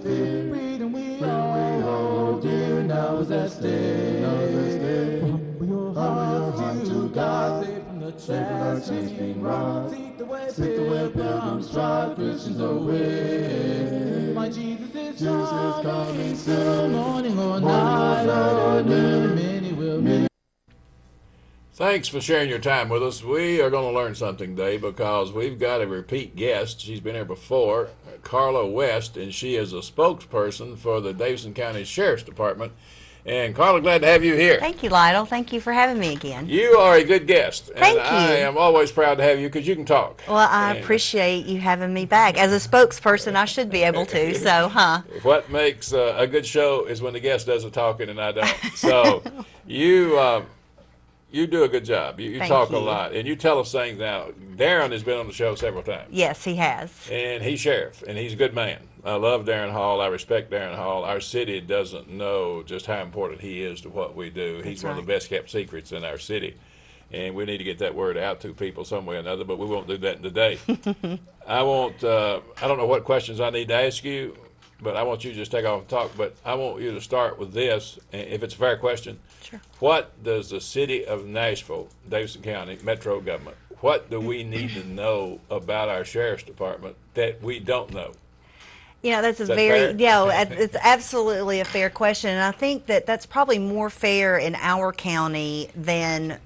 fear. Freedom we hold dear now is at stake. Humble your heart to God, save from the traps being wrong. Seek the way pilgrims trod, Christians away. My Jesus is coming soon, morning or night or noon, many will meet. Thanks for sharing your time with us. We are going to learn something today because we've got a repeat guest. She's been here before, Karla West, and she is a spokesperson for the Davidson County Sheriff's Department. And Karla, glad to have you here. Thank you, Lytle. Thank you for having me again. You are a good guest. Thank and you. I am always proud to have you because you can talk. Well, I appreciate you having me back. As a spokesperson, I should be able to, so, What makes a good show is when the guest does the talking and I don't. So you do a good job. You talk a lot, and you tell us things now. Darren has been on the show several times. Yes, he has. And he's sheriff, and he's a good man. I love Darren Hall. I respect Darren Hall. Our city doesn't know just how important he is to what we do. He's one of the best kept secrets in our city, and we need to get that word out to people some way or another, but we won't do that today. I don't know what questions I need to ask you, but I want you to just take off and talk. But I want you to start with this, if it's a fair question. Sure. What does the city of Nashville, Davidson County, metro government, what do we need to know about our sheriff's department that we don't know? You know, that's it's absolutely a fair question. And I think that that's probably more fair in our county than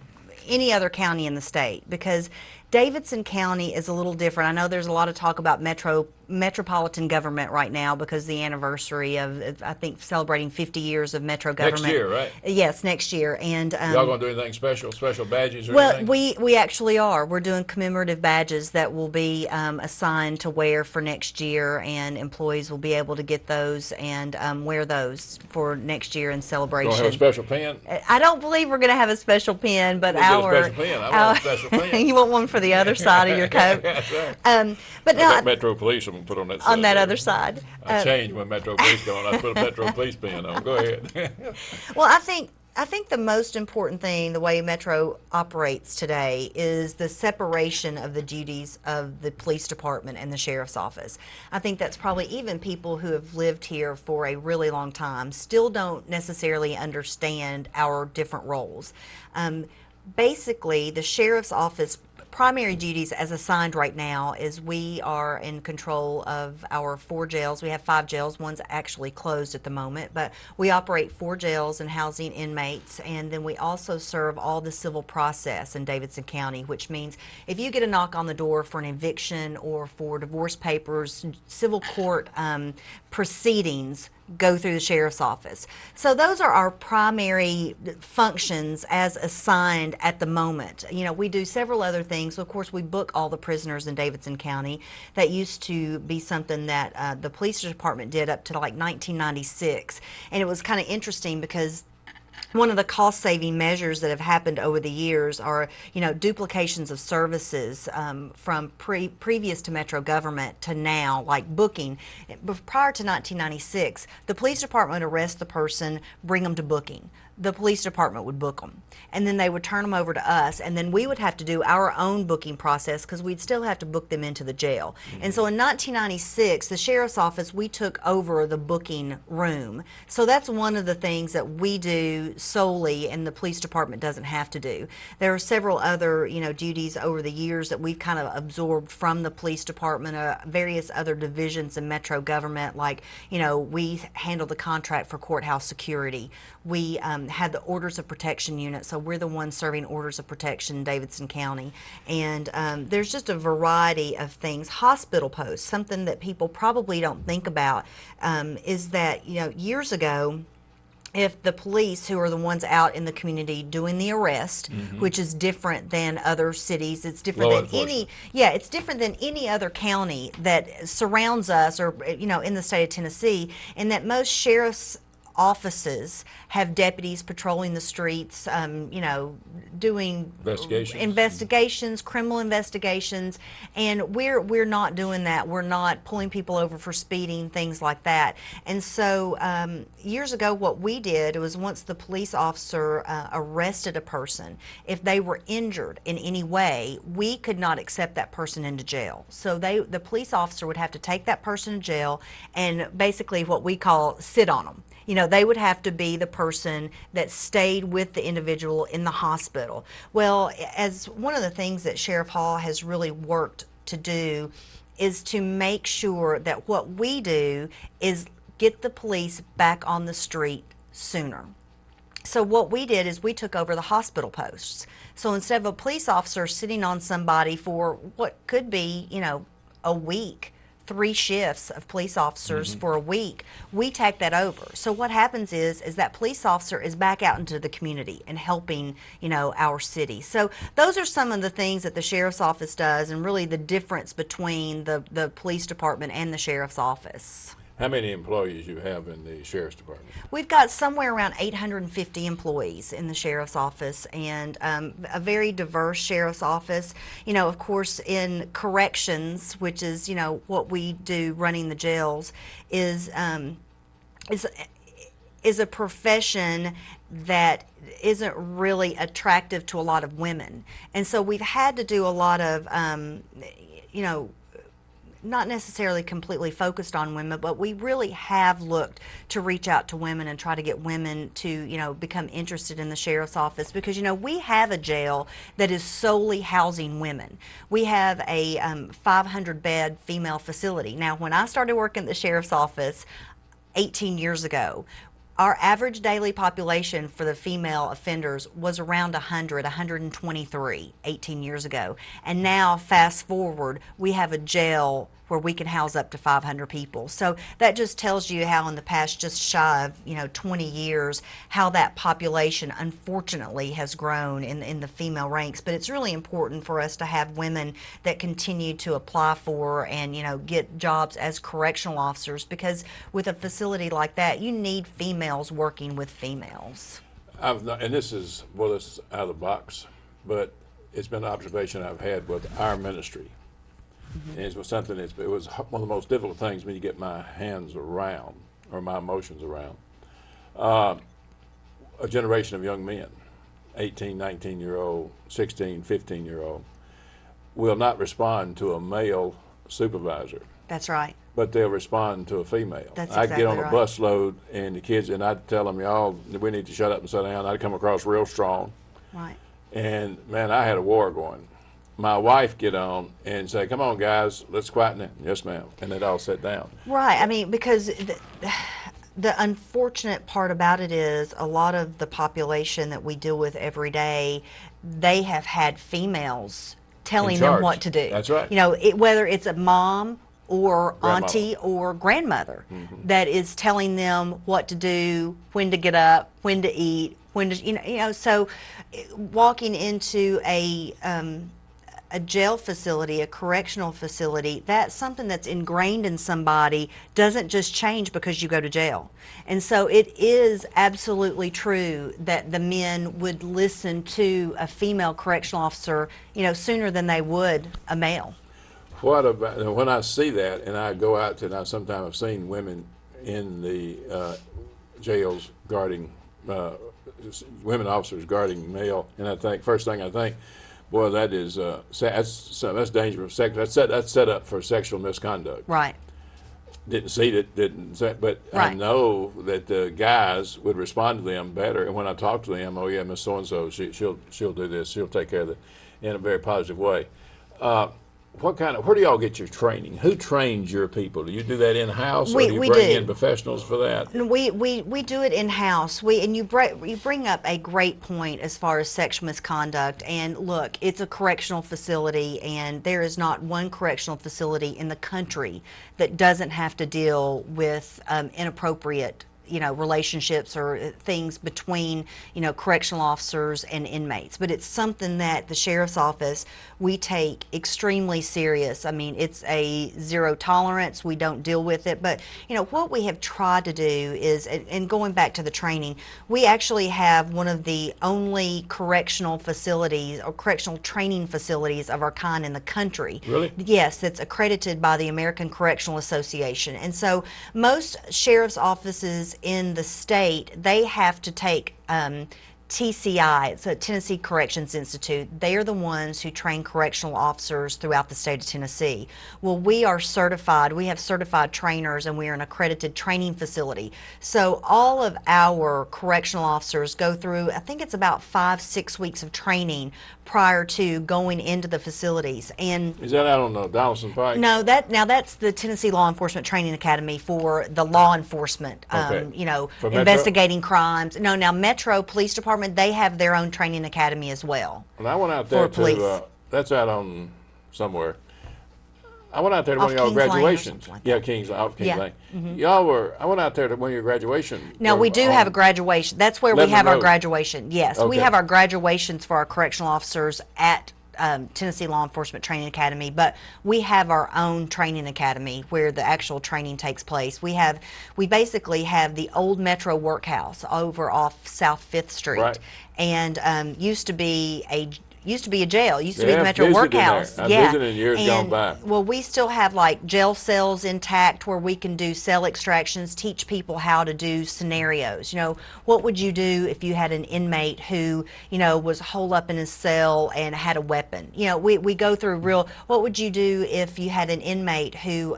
any other county in the state, because Davidson County is a little different. I know there's a lot of talk about metropolitan government right now because the anniversary of, I think, celebrating 50 years of metro government. Next year, right? Yes, next year. And y'all going to do anything special badges or anything? Well, we actually are. We're doing commemorative badges that will be assigned to wear for next year, and employees will be able to get those and wear those for next year in celebration. Going to have a special pen? I don't believe we're going to have a special pen, but we'll get a special pen. I want a special pen. You want one for the other side of your coat? That's right. But now, Metro Police, I'm going to put on that side. On that other side. I changed when Metro Police go on. I put a Metro Police pen on. Go ahead. Well, I think the most important thing, the way Metro operates today, is the separation of the duties of the police department and the sheriff's office. I think that's probably even people who have lived here for a really long time still don't necessarily understand our different roles. Basically, the sheriff's office primary duties as assigned right now is we are in control of our 4 jails. We have 5 jails. One's actually closed at the moment, but we operate 4 jails and housing inmates, and then we also serve all the civil process in Davidson County, which means if you get a knock on the door for an eviction or for divorce papers, civil court proceedings go through the sheriff's office. So those are our primary functions as assigned at the moment. You know, we do several other things. Of course, we book all the prisoners in Davidson County. That used to be something that the police department did up to like 1996. And it was kind of interesting because one of the cost-saving measures that have happened over the years are, you know, duplications of services from previous to Metro government to now, like booking. Prior to 1996, the police department would arrest the person, bring them to booking. The police department would book them, and then they would turn them over to us, and then we would have to do our own booking process because we'd still have to book them into the jail. And so in 1996, the sheriff's office, we took over the booking room. So that's one of the things that we do solely, and the police department doesn't have to do. There are several other, you know, duties over the years that we've kind of absorbed from the police department, various other divisions in Metro government, like, you know, we handle the contract for courthouse security. We had the Orders of Protection unit, so we're the ones serving Orders of Protection in Davidson County. And there's just a variety of things. Hospital posts, something that people probably don't think about, is that, you know, years ago, if the police, who are the ones out in the community doing the arrest, which is different than other cities, it's different than it's different than any other county that surrounds us, or, you know, in the state of Tennessee, and that most sheriff's offices have deputies patrolling the streets, you know, doing investigations, criminal investigations, and we're not doing that. We're not pulling people over for speeding, things like that. And so years ago, what we did was once the police officer arrested a person, if they were injured in any way, we could not accept that person into jail. So the police officer would have to take that person to jail and basically what we call sit on them. You know, they would have to be the person that stayed with the individual in the hospital. Well, as one of the things that Sheriff Hall has really worked to do is to make sure that what we do is get the police back on the street sooner. So what we did is we took over the hospital posts. So instead of a police officer sitting on somebody for what could be, you know, a week, 3 shifts of police officers for a week, we take that over. So what happens is that police officer is back out into the community and helping, you know, our city. So those are some of the things that the sheriff's office does, and really the difference between the police department and the sheriff's office. How many employees you have in the sheriff's department? We've got somewhere around 850 employees in the sheriff's office, and a very diverse sheriff's office. You know, of course, in corrections, which is, you know, what we do running the jails, is a profession that isn't really attractive to a lot of women. And so we've had to do a lot of, you know, not necessarily completely focused on women, but we really have looked to reach out to women and try to get women to, you know, become interested in the sheriff's office, because, you know, we have a jail that is solely housing women. We have a 500-bed female facility. Now, when I started working at the sheriff's office 18 years ago, our average daily population for the female offenders was around 123 18 years ago. And now, fast forward, we have a jail where we can house up to 500 people. So that just tells you how in the past just shy of, you know, 20 years, how that population unfortunately has grown in the female ranks. But it's really important for us to have women that continue to apply for and, you know, get jobs as correctional officers, because with a facility like that, you need females working with females. And this is, well, this is out of the box, but it's been an observation I've had with our ministry. And it was something it was one of the most difficult things when you get my hands around, or my emotions around. A generation of young men, 18, 19-year-old, 16, 15-year-old, will not respond to a male supervisor. That's right. But they'll respond to a female. That's I'd exactly get on a right. bus load, and the kids, and I'd tell them, y'all, we need to shut up and sit down. I'd come across real strong. Right. And, man, I had a war going. My wife get on and say, come on, guys, let's quieten it. Yes, ma'am. And they'd all sit down. Right. I mean, because the unfortunate part about it is a lot of the population that we deal with every day, they have had females telling them what to do. That's right. You know, whether it's a mom or Grandmama. auntie or grandmother that is telling them what to do, when to get up, when to eat, when to, you know, so walking into a jail facility, a correctional facility, that's something that's ingrained in somebody, doesn't just change because you go to jail. And so it is absolutely true that the men would listen to a female correctional officer, you know, sooner than they would a male. What about, when I see that, and I go out to, now sometimes I've seen women in the jails guarding, women officers guarding male, and I think, first thing I think, boy, that is that's dangerous. That's set up for sexual misconduct. Right. Didn't see it, but Right. I know that the guys would respond to them better. And when I talk to them, oh yeah, Miss So and So, she'll do this, she'll take care of it in a very positive way. Where do y'all get your training? Who trains your people? Do you do that in-house, or do you bring in professionals for that? We do it in-house. And you bring up a great point as far as sexual misconduct. And look, it's a correctional facility, and there is not one correctional facility in the country that doesn't have to deal with inappropriate, relationships or things between, correctional officers and inmates. But it's something that the sheriff's office, we take extremely serious. I mean, it's a zero tolerance. We don't deal with it. But, what we have tried to do is, and going back to the training, we actually have one of the only correctional facilities or correctional training facilities of our kind in the country. Really? Yes, that's accredited by the American Correctional Association. And so most sheriff's offices in the state, they have to take TCI, it's a Tennessee Corrections Institute. They are the ones who train correctional officers throughout the state of Tennessee. Well, we are certified. We have certified trainers, and we are an accredited training facility. So all of our correctional officers go through, I think it's about 5-6 weeks of training prior to going into the facilities. And is that out on the Donaldson Pike? no, that's the Tennessee Law Enforcement Training Academy for the law enforcement, Okay. For investigating crimes. No, now Metro Police Department, they have their own training academy as well. And I went out there for police. That's out on somewhere. I went out there to Off one of y'all Kings Lane or graduations. something like Yeah, that. off Kings Yeah. Lane. I went out there to one of your graduation. Now, we do have a graduation. That's where we Lebanon have our Road. graduation. Yes, we Okay. have our graduations for our correctional officers at Tennessee Law Enforcement Training Academy, but we have our own training academy where the actual training takes place. We basically have the old Metro Workhouse over off South 5th Street, Right. and used to be a jail. Used to be Yeah, the Metro I've visited Workhouse. there. I've visited in years gone by. Well, we still have like jail cells intact where we can do cell extractions, teach people how to do scenarios. What would you do if you had an inmate who, was holed up in his cell and had a weapon? We go through what would you do if you had an inmate who,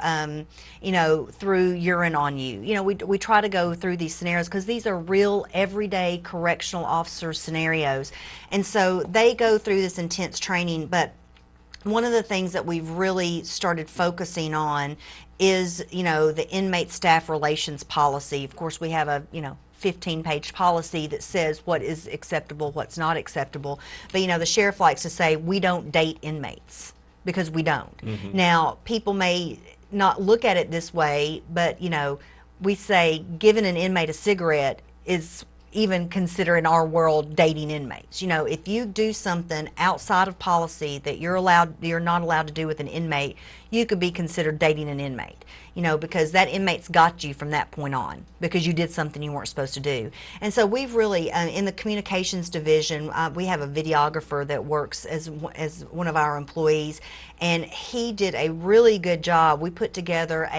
threw urine on you? We try to go through these scenarios because these are real everyday correctional officer scenarios. And so they go through this intense training, but one of the things that we've really started focusing on is, the inmate staff relations policy. Of course, we have a, 15-page policy that says what is acceptable, what's not acceptable. But, the sheriff likes to say we don't date inmates because we don't. Mm-hmm. Now, people may not look at it this way, but, we say giving an inmate a cigarette is even consider in our world dating inmates. If you do something outside of policy that you're not allowed to do with an inmate, you could be considered dating an inmate, because that inmate's got you from that point on because you did something you weren't supposed to do. And so we've really, in the communications division, we have a videographer that works as one of our employees, and he did a really good job. We put together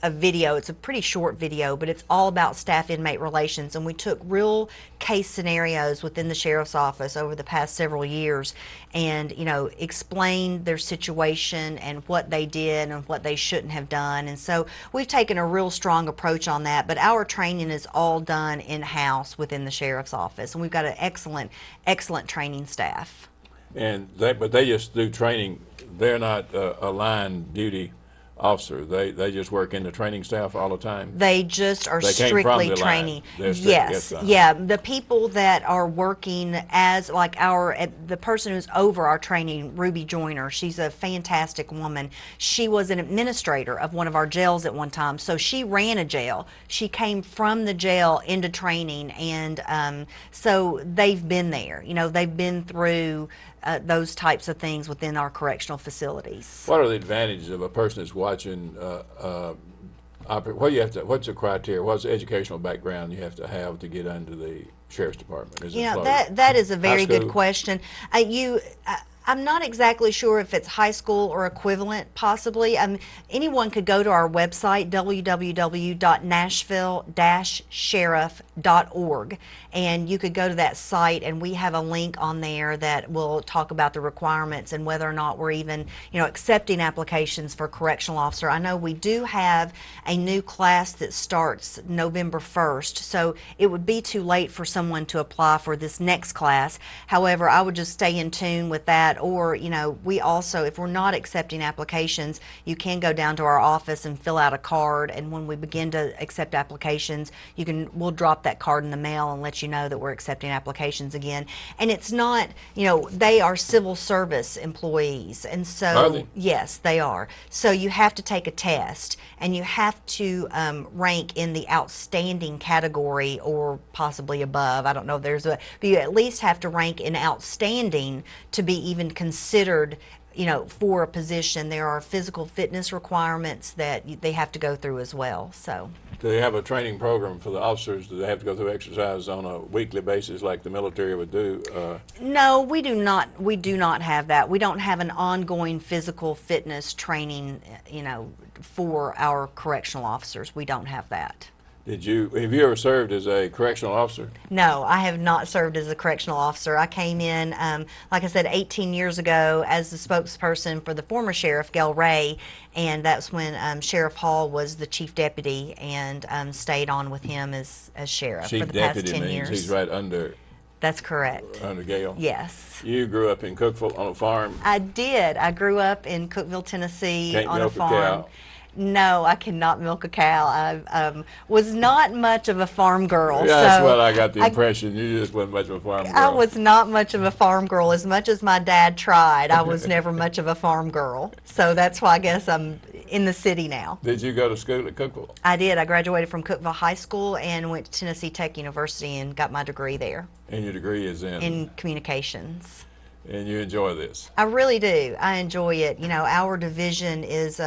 a video. It's a pretty short video, but it's all about staff-inmate relations, and we took real case scenarios within the sheriff's office over the past several years and explained their situation and what they did and what they shouldn't have done. And so we've taken a real strong approach on that, but our training is all done in-house within the sheriff's office, and we've got an excellent training staff. And they just do training. They're not a line duty officer. They just work in the training staff all the time. They just are They came from strictly the line. training. They're strict, Yes, yeah. The people that are working as like the person who's over our training, Ruby Joyner, she's a fantastic woman. She was an administrator of one of our jails at one time, so she ran a jail. She came from the jail into training, and so they've been there. They've been through those types of things within our correctional facilities. What are the advantages of a person that's watching? What's the criteria? What's the educational background you have to get into the sheriff's department? That is a very good school? question. I'm not exactly sure if it's high school or equivalent, possibly. Anyone could go to our website, www.nashville-sheriff.org, and you could go to that site, and we have a link on there that will talk about the requirements and whether or not we're even, accepting applications for correctional officer. I know we do have a new class that starts November 1st, so it would be too late for someone to apply for this next class. However, I would just stay in tune with that or, you know, we also, if we're not accepting applications, you can go down to our office and fill out a card, and when we begin to accept applications, we'll drop that card in the mail and let you know that we're accepting applications again. And it's not, you know, they are civil service employees, and so Are they? yes, they are. So you have to take a test, and you have to rank in the outstanding category or possibly above. I don't know if there's a, but you at least have to rank in outstanding to be even considered, you know, for a position. There are physical fitness requirements that they have to go through as well. So Do they have a training program for the officers? Do they have to go through exercise on a weekly basis like the military would do? no, we do not. We do not have that. We don't have an ongoing physical fitness training, you know, for our correctional officers. We don't have that. Have you ever served as a correctional officer? No, I have not served as a correctional officer. I came in, like I said, 18 years ago as the spokesperson for the former sheriff, Gail Ray, and that's when Sheriff Hall was the chief deputy, and stayed on with him as sheriff Chief for the past deputy 10 means years. he's right under That's correct. Gail. Yes. You grew up in Cookeville on a farm. I did. I grew up in Cookeville, Tennessee, Can't on a milk a farm. cow. No, I cannot milk a cow. I was not much of a farm girl. Yeah, that's so what I got the impression. You just wasn't much of a farm girl. I was not much of a farm girl. As much as my dad tried, I was never much of a farm girl. So that's why I guess I'm in the city now. Did you go to school at Cookeville? I did. I graduated from Cookeville High School and went to Tennessee Tech University and got my degree there And your degree is in communications. And you enjoy this? I really do. I enjoy it. You know, our division is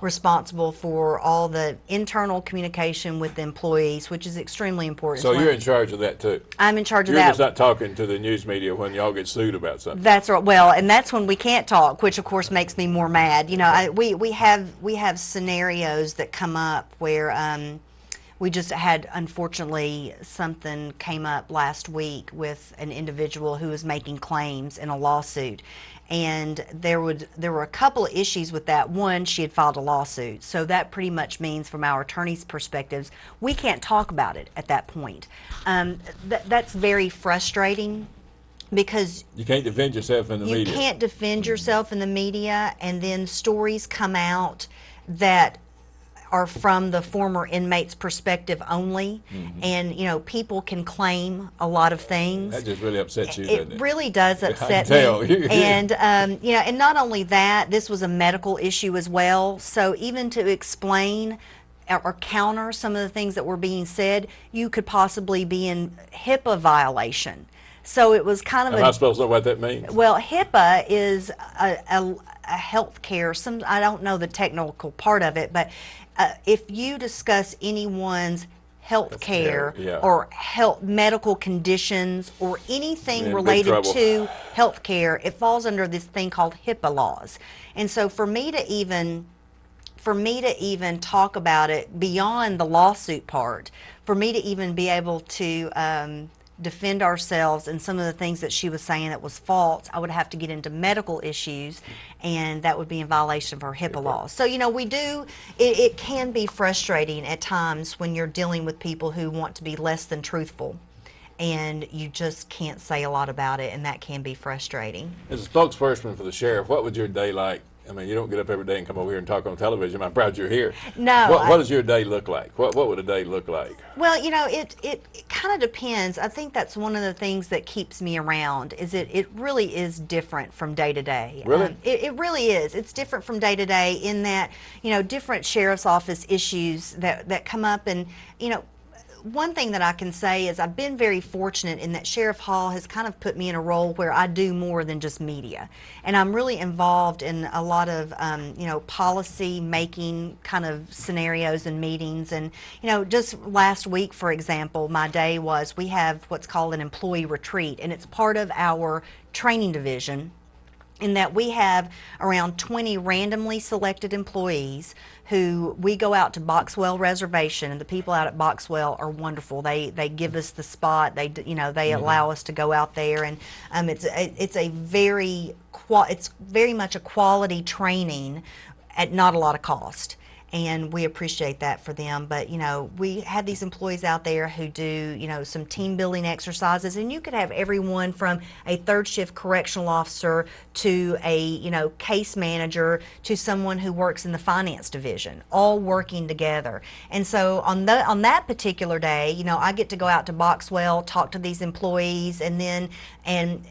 responsible for all the internal communication with the employees, which is extremely important. So you're in charge of that too? I'm in charge of You're that. just not talking to the news media when y'all get sued about something? That's right. Well, and that's when we can't talk, which of course makes me more mad. You know, we have scenarios that come up where we just had, unfortunately, something came up last week with an individual who was making claims in a lawsuit. And there were a couple of issues with that. One, she had filed a lawsuit. So that pretty much means, from our attorney's perspectives, we can't talk about it at that point. That's very frustrating, because You can't defend yourself in the media. you can't defend yourself in the media, and then stories come out that are from the former inmate's perspective only. And, you know, people can claim a lot of things. That just really upsets you, doesn't It it? really does upset tell. me. And, you know, and not only that, this was a medical issue as well. So even to explain or counter some of the things that were being said, you could possibly be in HIPAA violation. So it was kind of Am I supposed to know what that means? well, HIPAA is a health care, I don't know the technical part of it, but if you discuss anyone's health care yeah. or medical conditions or anything You're in big related trouble. to health care, it falls under this thing called HIPAA laws. And so for me to even talk about it beyond the lawsuit part, for me to even be able to defend ourselves and some of the things that she was saying that was false, I would have to get into medical issues, and that would be in violation of our HIPAA laws. So, you know, it can be frustrating at times when you're dealing with people who want to be less than truthful, and you just can't say a lot about it, and that can be frustrating. As a spokesperson for the sheriff, what would your day like? I mean, you don't get up every day and come over here and talk on television. I'm proud you're here. No. What does your day look like? What would a day look like? Well, you know, it kind of depends. I think that's one of the things that keeps me around, is it really is different from day to day. Really? It really is. It's different from day to day in that, you know, different sheriff's office issues that come up. And, you know, one thing that I can say is I've been very fortunate in that Sheriff Hall has kind of put me in a role where I do more than just media. And I'm really involved in a lot of, you know, policy making kind of scenarios and meetings. And, you know, just last week, for example, my day was, we have what's called an employee retreat, and it's part of our training division, in that we have around 20 randomly selected employees who we go out to Boxwell Reservation, and the people out at Boxwell are wonderful. They give us the spot. They allow us to go out there, and it's very much a quality training at not a lot of cost. and we appreciate that for them. But we had these employees out there who do some team building exercises, and you could have everyone from a third shift correctional officer to a case manager to someone who works in the finance division, all working together. And so on that particular day, I get to go out to Boxwell, talk to these employees, and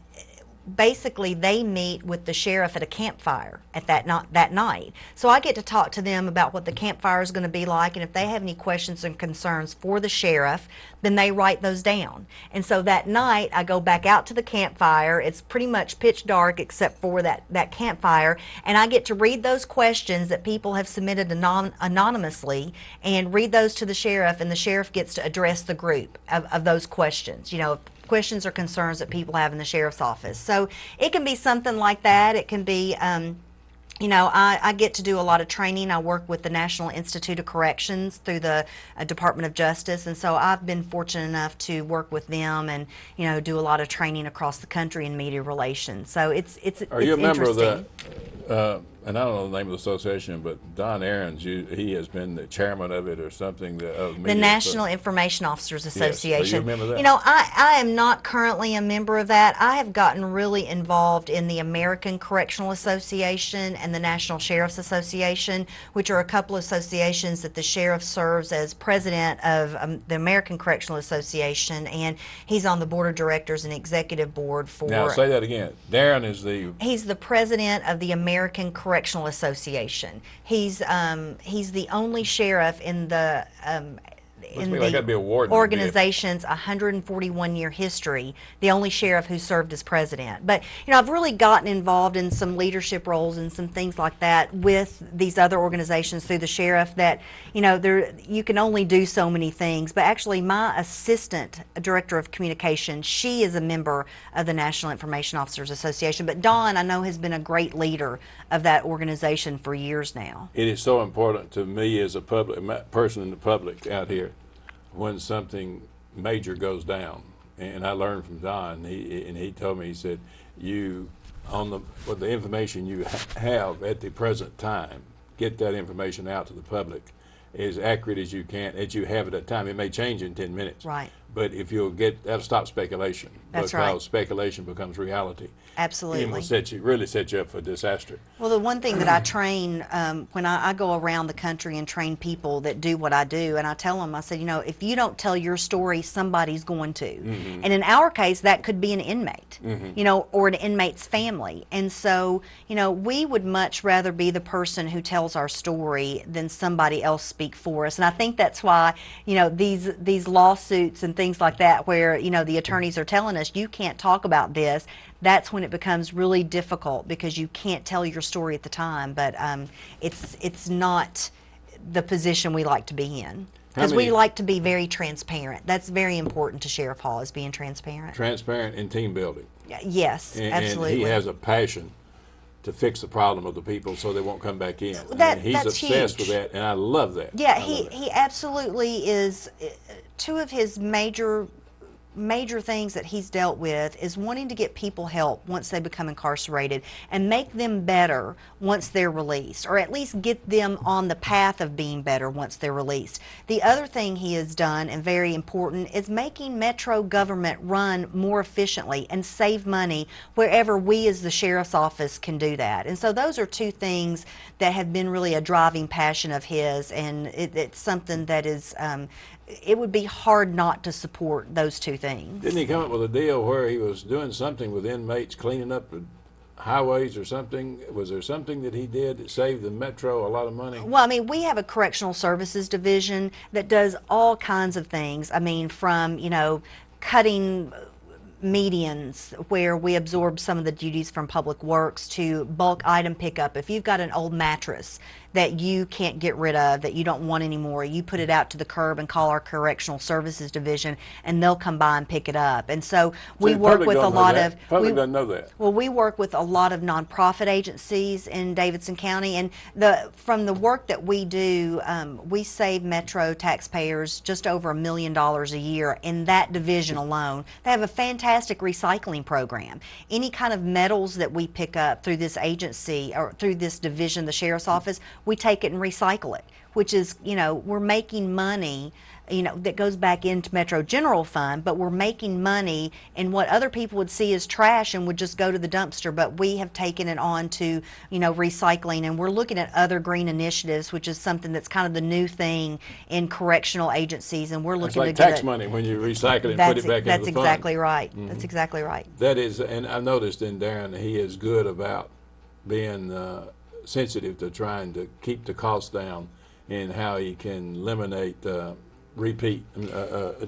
basically they meet with the sheriff at a campfire at that night. So I get to talk to them about what the campfire is going to be like, and if they have any questions and concerns for the sheriff, then they write those down. And so that night I go back out to the campfire. It's pretty much pitch dark except for that campfire, and I get to read those questions that people have submitted anonymously and read those to the sheriff, and the sheriff gets to address the group of those questions, questions or concerns that people have in the sheriff's office. So it can be something like that. It can be, I get to do a lot of training. I work with the National Institute of Corrections through the Department of Justice, and so I've been fortunate enough to work with them and do a lot of training across the country in media relations. So it's Are you a member of interesting. the? And I don't know the name of the association, but Don Aarons, he has been the chairman of it or something. The National Information Officers Association. Yes. Are you a member of that? I am not currently a member of that. I have gotten really involved in the American Correctional Association and the National Sheriff's Association, which are a couple of associations that the sheriff serves as president of the American Correctional Association, and he's on the board of directors and executive board for. Now say that again. Darren is the. He's the president of the American Correctional Association. He's the only sheriff in the organization's 141-year history, the only sheriff who served as president. But I've really gotten involved in some leadership roles and some things like that with these other organizations through the sheriff that you can only do so many things. But actually my assistant director of communication, she is a member of the National Information Officers Association. But Dawn, I know, has been a great leader of that organization for years now. It is so important to me as a person in the public out here when something major goes down. And I learned from Don, he told me, he said, with the information you have at the present time, get that information out to the public as accurate as you can, as you have at that time. It may change in 10 minutes. Right. But if you'll that'll stop speculation. That's because right. speculation becomes reality. Absolutely. And will really set you up for disaster. Well, the one thing that I train when I go around the country and train people that do what I do, and I tell them, I said, if you don't tell your story, somebody's going to. Mm-hmm. And in our case, that could be an inmate, mm-hmm. Or an inmate's family. And so, we would much rather be the person who tells our story than somebody else speak for us. And I think that's why, these lawsuits and things like that where, the attorneys are telling us, you can't talk about this, that's when it becomes really difficult because you can't tell your story at the time. But it's not the position we like to be in, because we like to be very transparent. That's very important to Sheriff Hall, is being transparent. Transparent and team building. Yes, absolutely. And he has a passion to fix the problem of the people so they won't come back in. He's that's obsessed huge. with that, and I love that. Yeah, he absolutely is. Two of his major things that he's dealt with is wanting to get people help once they become incarcerated and make them better once they're released, or at least get them on the path of being better once they're released. The other thing he has done, and very important, is making Metro government run more efficiently and save money wherever we as the sheriff's office can do that. And so those are two things that have been really a driving passion of his, and it's something that is it would be hard not to support those two things. Didn't he come up with a deal where he was doing something with inmates, cleaning up the highways or something? Was there something that he did that saved the Metro a lot of money? Well, I mean, we have a correctional services division that does all kinds of things. I mean, from, cutting medians where we absorb some of the duties from public works to bulk item pickup. If you've got an old mattress that you can't get rid of, that you don't want anymore, you put it out to the curb and call our correctional services division, and they'll come by and pick it up. And so we work with a lot of public doesn't know that. Well, we work with a lot of nonprofit agencies in Davidson County, and from the work that we do, we save Metro taxpayers just over $1 million a year in that division alone. They have a fantastic recycling program. Any kind of metals that we pick up through this agency or through this division, the sheriff's office, we take it and recycle it, which is, we're making money, that goes back into Metro General Fund, but we're making money in what other people would see as trash and would just go to the dumpster, but we have taken it on to, recycling, and we're looking at other green initiatives, which is something that's kind of the new thing in correctional agencies, and we're looking it's like to get tax money when you recycle it and put it back into the fund. That's exactly right. That's exactly right. That is, and I noticed in Darren, he is good about being sensitive to trying to keep the costs down and how he can eliminate repeat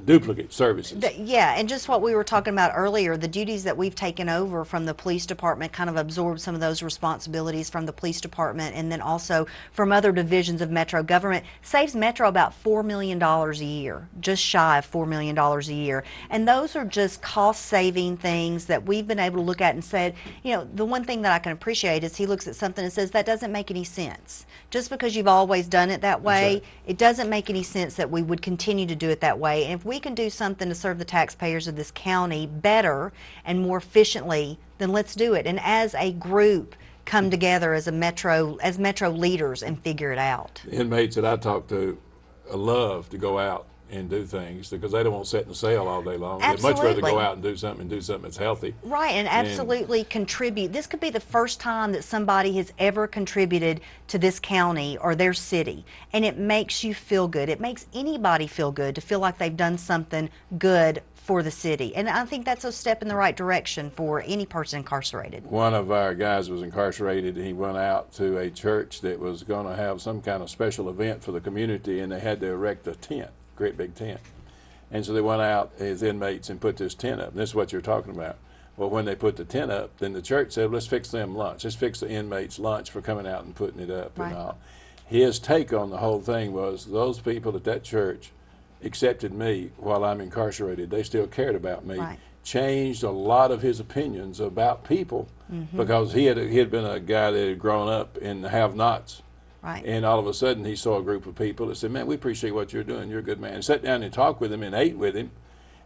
duplicate services. Yeah, and just what we were talking about earlier, the duties that we've taken over from the police department kind of absorbed some of those responsibilities from the police department, and then also from other divisions of Metro government. Saves Metro about $4 million a year, just shy of $4 million a year. And those are just cost-saving things that we've been able to look at and said, the one thing that I can appreciate is he looks at something and says, that doesn't make any sense. Just because you've always done it that way, right, it doesn't make any sense that we would continue to do it that way. And if we can do something to serve the taxpayers of this county better and more efficiently, then let's do it. And as a group, come together as Metro leaders and figure it out. The inmates that I talk to love to go out and do things because they don't want to sit in the cell all day long. Absolutely. They'd much rather go out and do something that's healthy. Right, and absolutely contribute. This could be the first time that somebody has ever contributed to this county or their city, and it makes you feel good. It makes anybody feel good to feel like they've done something good for the city, and I think that's a step in the right direction for any person incarcerated. One of our guys was incarcerated. He went out to a church that was going to have some kind of special event for the community, and they had to erect a tent, great big tent. And so they went out as inmates and put this tent up. And this is what you're talking about. Well, when they put the tent up, then the church said, let's fix them lunch. Let's fix the inmates lunch for coming out and putting it up. Right. And all. His take on the whole thing was those people at that church accepted me while I'm incarcerated. They still cared about me. Right. Changed a lot of his opinions about people because he had been a guy that had grown up in the have-nots. Right. And all of a sudden he saw a group of people that said, man, we appreciate what you're doing. You're a good man. And sat down and talked with him and ate with him.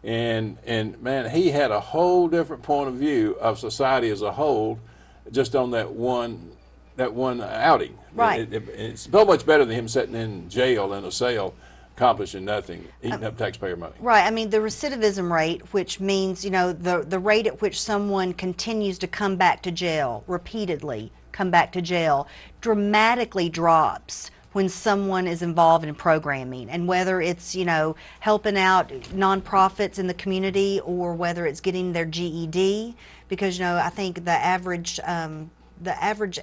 And man, he had a whole different point of view of society as a whole just on that one outing. Right. It's so much better than him sitting in jail in a cell accomplishing nothing, eating up taxpayer money. Right. I mean, the recidivism rate, which means, the rate at which someone continues to come back to jail, repeatedly come back to jail, dramatically drops when someone is involved in programming, and whether it's, helping out nonprofits in the community or whether it's getting their GED, because, I think the average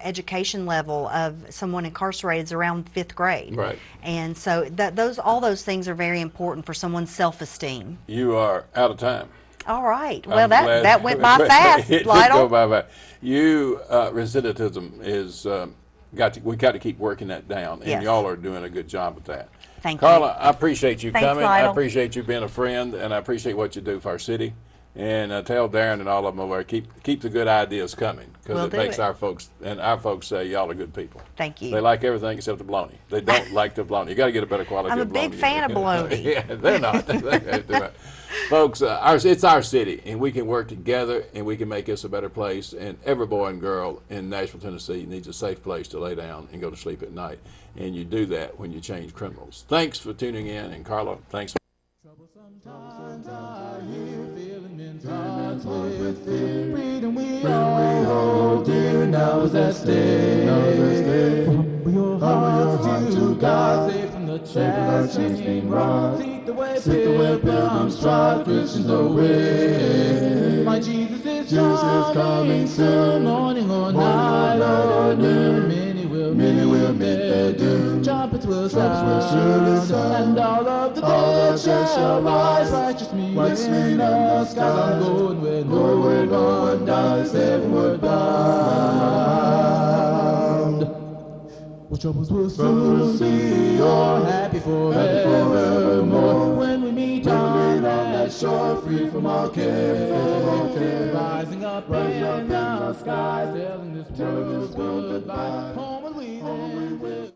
education level of someone incarcerated is around 5th grade. Right. And so all those things are very important for someone's self-esteem. You are out of time. All right. Well, that went by fast. It did go by fast. Recidivism is we got to keep working that down, and Yes. y'all are doing a good job with that. Thank Karla, you. I appreciate you Thanks, coming. Lionel. I appreciate you being a friend, and I appreciate what you do for our city. And tell Darren and all of them over there, keep the good ideas coming, because We'll it do makes it. our folks say y'all are good people. Thank you. They like everything except the bologna. They don't like the bologna. You got to get a better quality. I'm a of bologna. big fan of bologna. Yeah, they're not. Folks, it's our city, and we can work together, and we can make this a better place. And every boy and girl in Nashville, Tennessee needs a safe place to lay down and go to sleep at night. And you do that when you change criminals. Thanks for tuning in, and Karla, thanks. Sometimes I hear feeling men's hearts with fear. Freedom we hold dear, now is that stay. Humble your hearts to God, save from the trash and wrong. Seek the way pilgrims trod, Christians away. My Jesus is coming soon, morning or night or noon. Many will meet their doom. Trumpets will sound, and all of the dead shall rise. Righteous me in the skies. I'm going where no one dies, heavenward bound. Well, troubles will soon be o'er, happy forevermore. When we meet on that shore, free from all care. Rising up in the skies, telling this world goodbye. Home and we live.